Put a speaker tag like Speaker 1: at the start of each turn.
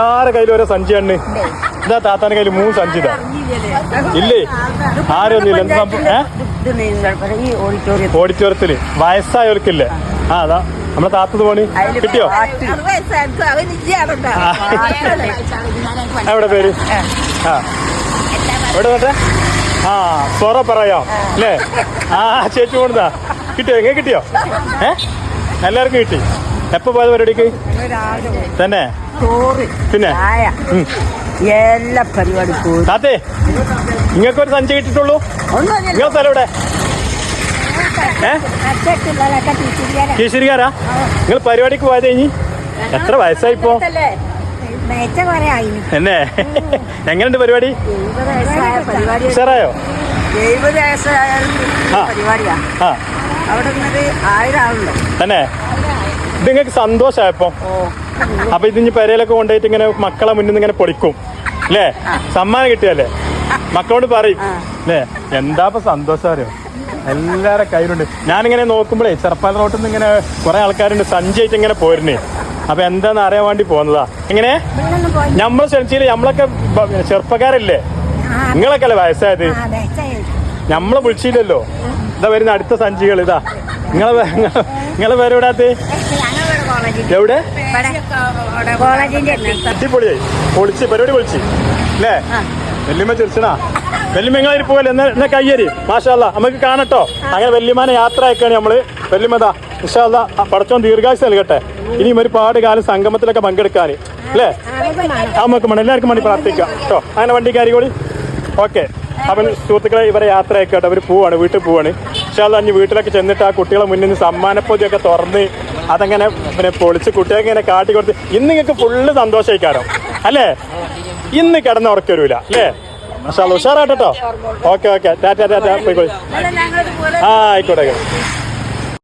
Speaker 1: ആരെ കയ്യിൽ ഓരോ സഞ്ചിയാണ്. ഇതാ താത്താന്റെ കയ്യിൽ 3 സഞ്ചി ഇതാ. ഇല്ലേ ആരൊന്നുമില്ല. എന്ത് സംഭവം? ഓഡിറ്റോറിയത്തില് വയസ്സായവർക്കില്ലേ? ആ അതാ നമ്മളെ താത്തത് പോണി കിട്ടിയോ? എവിടെ പേര്? ആ എവിടെ നോട്ടെ? ആ സൊറ പറയാം അല്ലേ? ആ ചേച്ചി പോണതാ. കിട്ടിയോ? എങ്ങനെ കിട്ടിയോ? എല്ലാവർക്കും കിട്ടി. എപ്പോ പോയത് പരിപാടിക്ക് തന്നെ? പിന്നെ
Speaker 2: എല്ലാ പരിപാടി
Speaker 1: താത്തേ നിങ്ങൾക്കൊരു സഞ്ചി കിട്ടിട്ടുള്ളൂ? നിങ്ങൾ സ്ഥലം എവിടെ? കീശരിക്കാരാ? നിങ്ങൾ പരിപാടിക്ക് പോയത് കഴിഞ്ഞ് എത്ര വയസ്സായിപ്പോ? എന്നെ എങ്ങനെയുണ്ട് പരിപാടി? ഉഷാറായോ? തന്നെ ഇത് നിങ്ങൾക്ക് സന്തോഷമായപ്പോ? അപ്പൊ ഇതിഞ്ഞ് പെരയിലൊക്കെ കൊണ്ടുപോയിട്ട് ഇങ്ങനെ മക്കളെ മുന്നിൽ നിന്ന് ഇങ്ങനെ പൊളിക്കും അല്ലേ? സമ്മാനം കിട്ടിയല്ലേ? മക്കളോട് പറയും അല്ലേ? എന്താ സന്തോഷം അറിയോ? എല്ലാവരുടെ കയ്യിലുണ്ട്. ഞാനിങ്ങനെ നോക്കുമ്പോഴേ ചെറുപ്പാല റോട്ടിൽ നിന്ന് ഇങ്ങനെ കുറെ ആൾക്കാരുണ്ട് സഞ്ചിയായിട്ട് ഇങ്ങനെ പോരുന്നേ. അപ്പൊ എന്താന്ന് അറിയാൻ വേണ്ടി പോകുന്നതാ. എങ്ങനെ നമ്മൾ ക്ഷണിച്ചില്ല? നമ്മളൊക്കെ ചെറുപ്പക്കാരല്ലേ? നിങ്ങളൊക്കെ അല്ലേ വയസ്സായത്? നമ്മളെ വിളിച്ചില്ലല്ലോ. ഇതാ വരുന്ന അടുത്ത സഞ്ചികൾ. ഇതാ നിങ്ങളെ പേര് എവിടാത്ത? എവിടെ? അടിപൊളിയായി പൊളിച്ച് പരിപാടി പൊളിച്ച് അല്ലേ? വല്യമ്മ ചിരിച്ചണാ? വല്യമ്മ നിങ്ങളതിൽ പോകല്ലേ? എന്നാ കയ്യേരി മാഷാ അല്ലാ നമുക്ക് കാണട്ടോ. അങ്ങനെ വല്യമ്മനെ യാത്ര അയക്കാണ് നമ്മള്. വല്യമ്മതാ മാഷാ അല്ലാ പടച്ചോൻ ദീർഘായുസ് നൽകട്ടെ. ഇനിയും ഒരുപാട് കാലം സംഗമത്തിലൊക്കെ പങ്കെടുക്കാൻ അല്ലേ? നമുക്ക് വേണം എല്ലാവർക്കും വേണ്ടി പ്രാർത്ഥിക്കാം കേട്ടോ. അങ്ങനെ വണ്ടി കാര്യകൂടി ഓക്കെ. അപ്പം സുഹൃത്തുക്കളെ ഇവരെ യാത്ര അയക്കട്ടെ. അവർ പോവാണ്, വീട്ടിൽ പോവാണ്. പക്ഷേ അത് അഞ്ഞ് വീട്ടിലൊക്കെ ചെന്നിട്ട് ആ കുട്ടികളെ മുന്നിൽ നിന്ന് സമ്മാനപ്പൊതിയൊക്കെ തുറന്ന് അതങ്ങനെ പിന്നെ പൊളിച്ച് കുട്ടികൾക്ക് ഇങ്ങനെ കാട്ടി കൊടുത്ത് ഇന്ന് നിങ്ങൾക്ക് ഫുള്ള് സന്തോഷമായിക്കാരോ അല്ലേ? ഇന്ന് കിടന്ന് ഉറക്കം വരൂല അല്ലേ? മാഷാ അല്ലാ ഉഷാറാട്ടോ. ഓക്കെ ടാറ്റാ പോയിക്കോളി. ആ ആയിക്കോട്ടെ.